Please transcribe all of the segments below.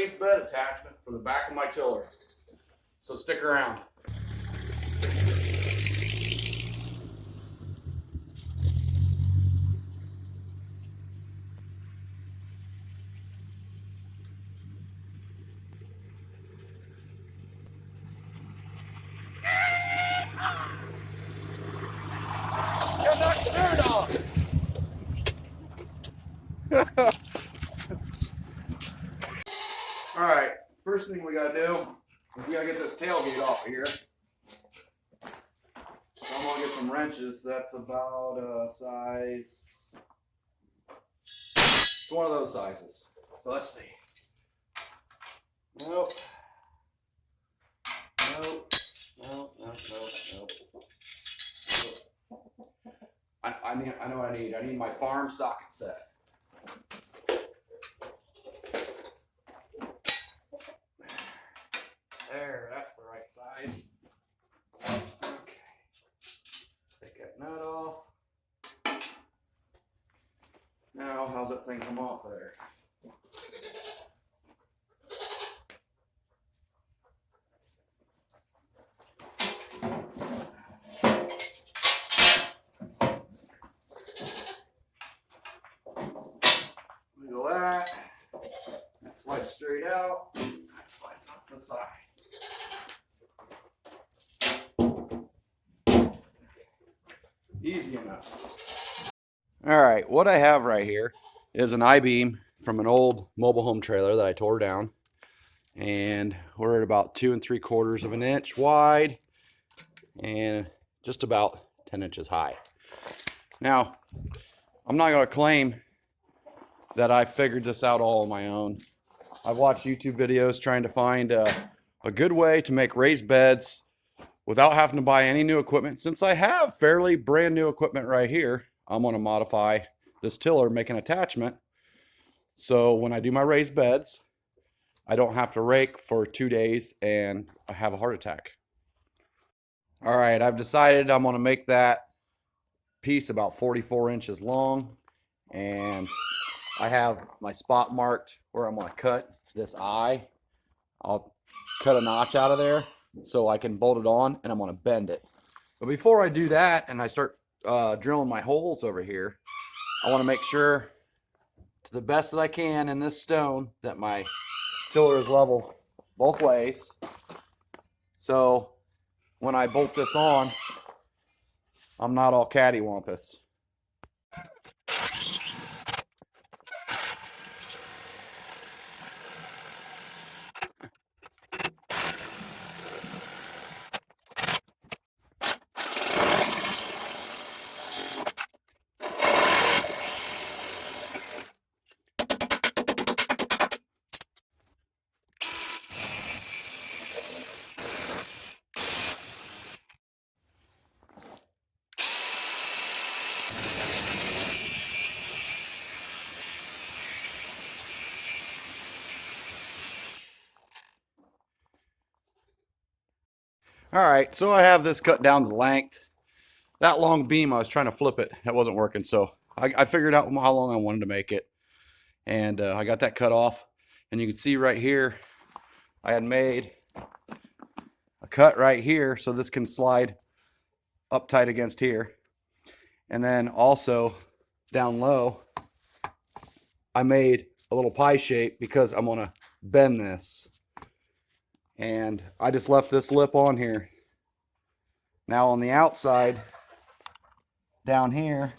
raised bed attachment for the back of my tiller. So stick around. You're not turned off. All right, first thing we gotta do is we gotta get this tailgate off of here. So I'm gonna get some wrenches. That's about a size. It's one of those sizes. So let's see. Nope. Nope. Nope. Nope. Nope. Nope. I know what I need. I need my farm socket set. There, that's the right size. Okay. Take that nut off. Now, how's that thing come off there? Wiggle that. That slides straight out. That slides off the side. Easy enough. All right, what I have right here is an I-beam from an old mobile home trailer that I tore down. And we're at about 2 3/4 of an inch wide and just about 10 inches high. Now, I'm not going to claim that I figured this out all on my own. I've watched YouTube videos trying to find a good way to make raised beds without having to buy any new equipment. Since I have fairly brand new equipment right here, I'm going to modify this tiller, make an attachment, so when I do my raised beds, I don't have to rake for 2 days and I have a heart attack. All right, I've decided I'm going to make that piece about 44 inches long, and I have my spot marked where I'm going to cut this eye. I'll cut a notch out of there so I can bolt it on, and I'm going to bend it. But before I do that and I start drilling my holes over here, I want to make sure to the best that I can in this stone that my tiller is level both ways. So when I bolt this on, I'm not all cattywampus. All right, so I have this cut down to length. That long beam, I was trying to flip it. That wasn't working, so I figured out how long I wanted to make it. And I got that cut off. And you can see right here, I had made a cut right here, so this can slide up tight against here. And then also, down low, I made a little pie shape because I'm going to bend this. And I just left this lip on here. Now on the outside, down here,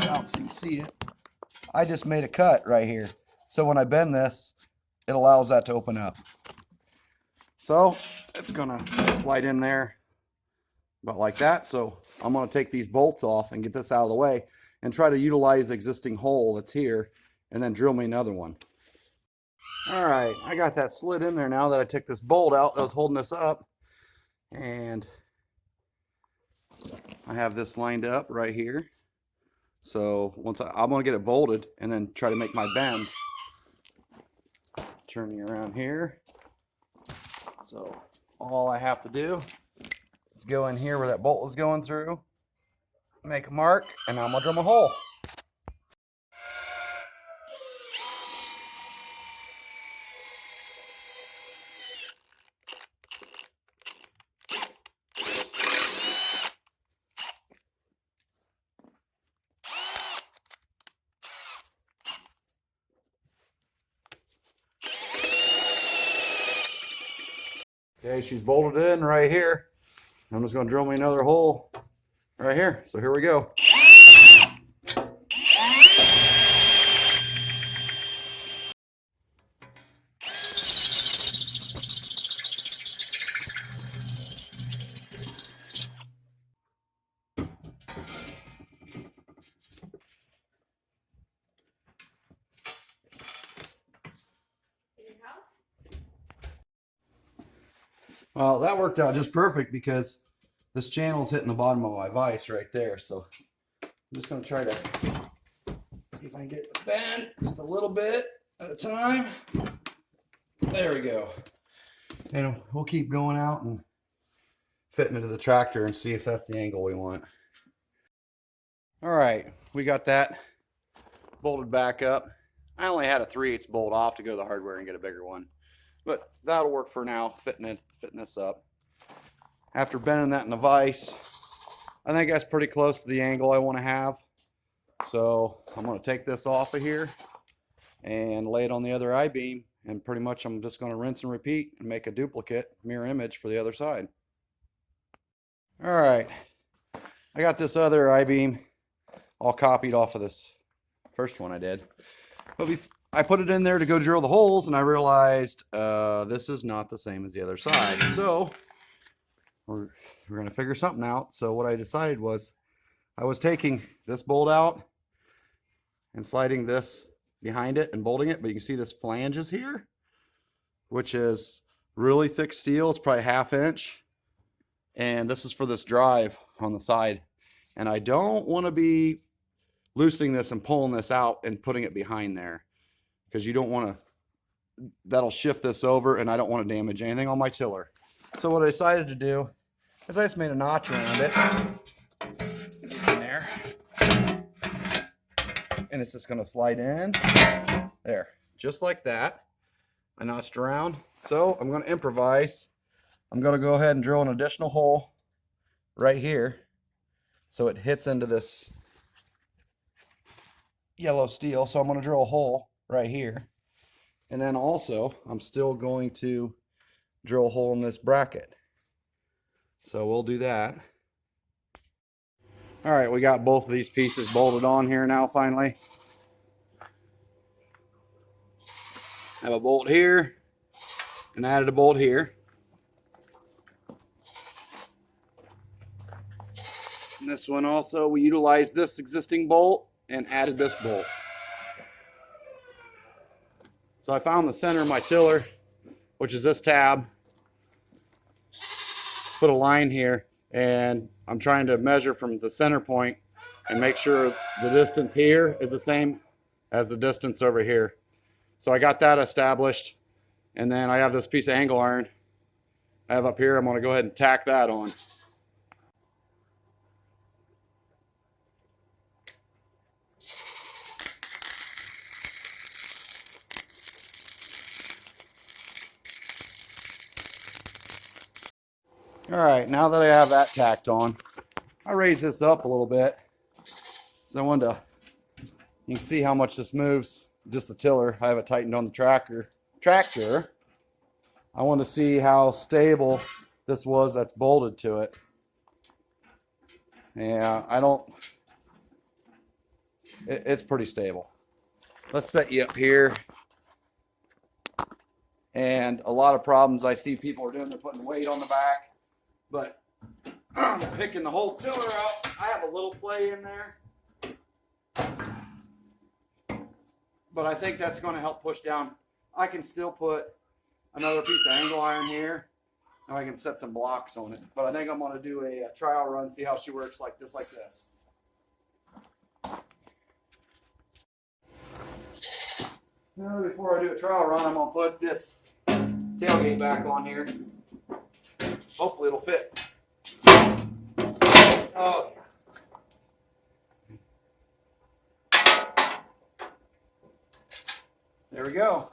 out so you can see it, I just made a cut right here. So when I bend this, it allows that to open up. So it's gonna slide in there about like that. So I'm gonna take these bolts off and get this out of the way and try to utilize the existing hole that's here and then drill me another one. All right, I got that slid in there now that I took this bolt out that was holding this up. And I have this lined up right here. So once I'm going to get it bolted and then try to make my bend. Turning around here. So all I have to do is go in here where that bolt was going through, make a mark, and now I'm going to drill my hole. Okay, she's bolted in right here. I'm just going to drill me another hole right here. So here we go. Well, that worked out just perfect because this channel is hitting the bottom of my vise right there. So I'm just going to try to see if I can get it to bend just a little bit at a time. There we go. And we'll keep going out and fitting it to the tractor and see if that's the angle we want. All right, we got that bolted back up. I only had a 3/8 bolt off to go to the hardware and get a bigger one. But that'll work for now, fitting this up. After bending that in the vise, I think that's pretty close to the angle I want to have. So I'm going to take this off of here and lay it on the other I-beam. And pretty much I'm just going to rinse and repeat and make a duplicate mirror image for the other side. All right, I got this other I-beam all copied off of this first one I did. But I put it in there to go drill the holes, and I realized this is not the same as the other side. So we're going to figure something out. So what I decided was I was taking this bolt out and sliding this behind it and bolting it. But you can see this flange is here, which is really thick steel. It's probably 1/2 inch. And this is for this drive on the side. And I don't want to be loosening this and pulling this out and putting it behind there, because you don't want to, that'll shift this over, and I don't want to damage anything on my tiller. So what I decided to do is I just made a notch around it. Get in there. And it's just going to slide in. There. Just like that. I notched around. So I'm going to improvise. I'm going to go ahead and drill an additional hole right here so it hits into this yellow steel. So I'm going to drill a hole right here. And then also, I'm still going to drill a hole in this bracket. So we'll do that. All right, we got both of these pieces bolted on here now finally. I have a bolt here and added a bolt here. And this one also, we utilized this existing bolt and added this bolt. So I found the center of my tiller, which is this tab. Put a line here, and I'm trying to measure from the center point and make sure the distance here is the same as the distance over here. So I got that established, and then I have this piece of angle iron I have up here. I'm going to go ahead and tack that on. All right, now that I have that tacked on, I raise this up a little bit. So I wanted to, you can see how much this moves, just the tiller. I have it tightened on the tractor. I want to see how stable this was that's bolted to it. Yeah, it's pretty stable. Let's set you up here. And a lot of problems I see people are doing, they're putting weight on the back. But picking the whole tiller out, I have a little play in there. But I think that's going to help push down. I can still put another piece of angle iron here. And I can set some blocks on it. But I think I'm going to do a trial run, see how she works like this. Now, before I do a trial run, I'm going to put this tailgate back on here. Hopefully it'll fit. Oh. There we go.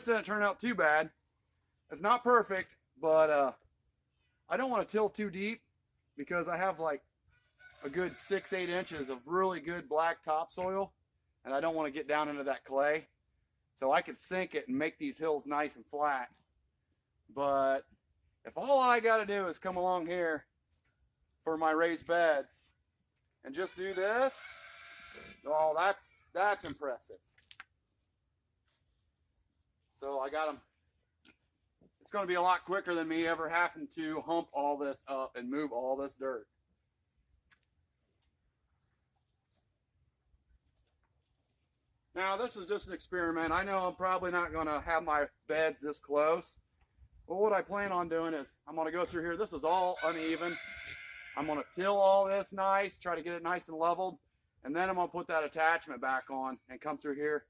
this didn't turn out too bad. It's not perfect, but I don't want to till too deep because I have like a good 6-8 inches of really good black topsoil, and I don't want to get down into that clay. So I could sink it and make these hills nice and flat. But if all I got to do is come along here for my raised beds and just do this, oh, that's impressive. So I got them. It's going to be a lot quicker than me ever having to hump all this up and move all this dirt. Now, this is just an experiment. I know I'm probably not going to have my beds this close. But what I plan on doing is I'm going to go through here. This is all uneven. I'm going to till all this nice, try to get it nice and leveled. And then I'm going to put that attachment back on and come through here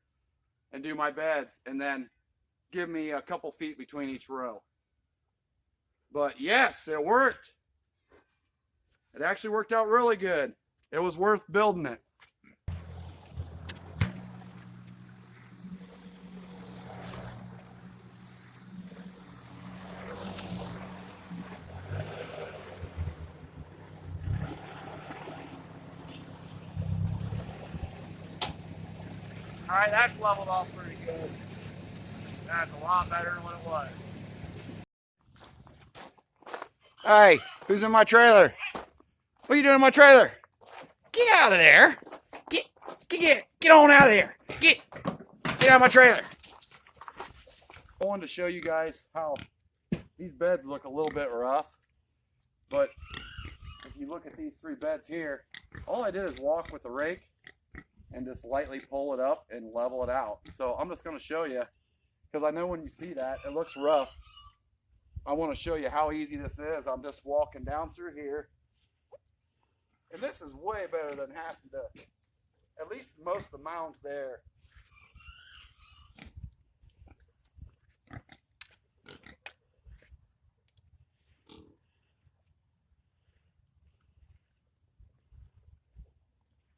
and do my beds. And then give me a couple feet between each row. But yes, it worked. It actually worked out really good. It was worth building it. All right, that's leveled off pretty good. That's a lot better than what it was. Hey, who's in my trailer? What are you doing in my trailer? Get out of there. Get on out of there. Get out of my trailer. I wanted to show you guys how these beds look a little bit rough. But if you look at these 3 beds here, all I did is walk with the rake and just lightly pull it up and level it out. So I'm just going to show you, because I know when you see that, it looks rough. I want to show you how easy this is. I'm just walking down through here. And this is way better than having to, at least most of the mounds there.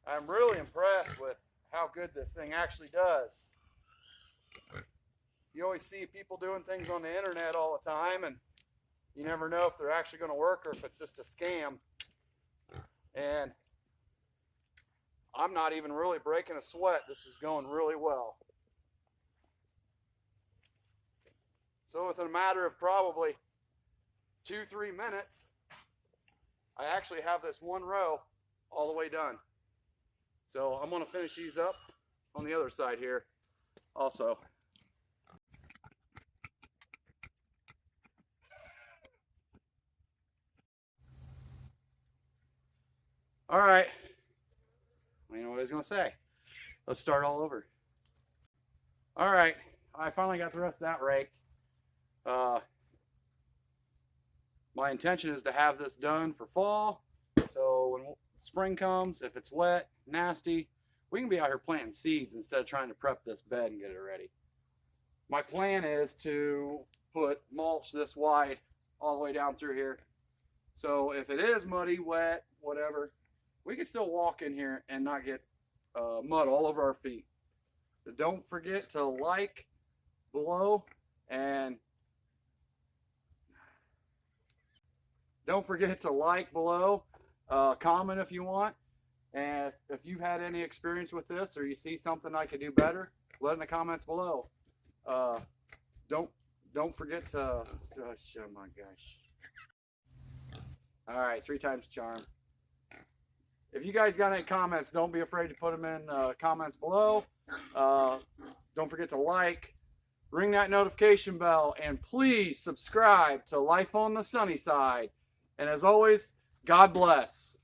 I'm really impressed with how good this thing actually does. You always see people doing things on the internet all the time, and you never know if they're actually going to work or if it's just a scam. And I'm not even really breaking a sweat. This is going really well. So within a matter of probably 2-3 minutes, I actually have this one row all the way done. So I'm going to finish these up on the other side here also. All right. You know what I was going to say. Let's start all over. All right. I finally got the rest of that raked. My intention is to have this done for fall. So when spring comes, if it's wet, nasty, we can be out here planting seeds instead of trying to prep this bed and get it ready. My plan is to put mulch this wide all the way down through here. So if it is muddy, wet, whatever, we can still walk in here and not get mud all over our feet. So don't forget to like below, and don't forget to like below, comment if you want. And if you've had any experience with this or you see something I could do better, let it in the comments below. Don't forget to, oh my gosh. All right, 3 times charm. If you guys got any comments, don't be afraid to put them in comments below. Don't forget to like, ring that notification bell, and please subscribe to Life on the Sunny Side. And as always, God bless.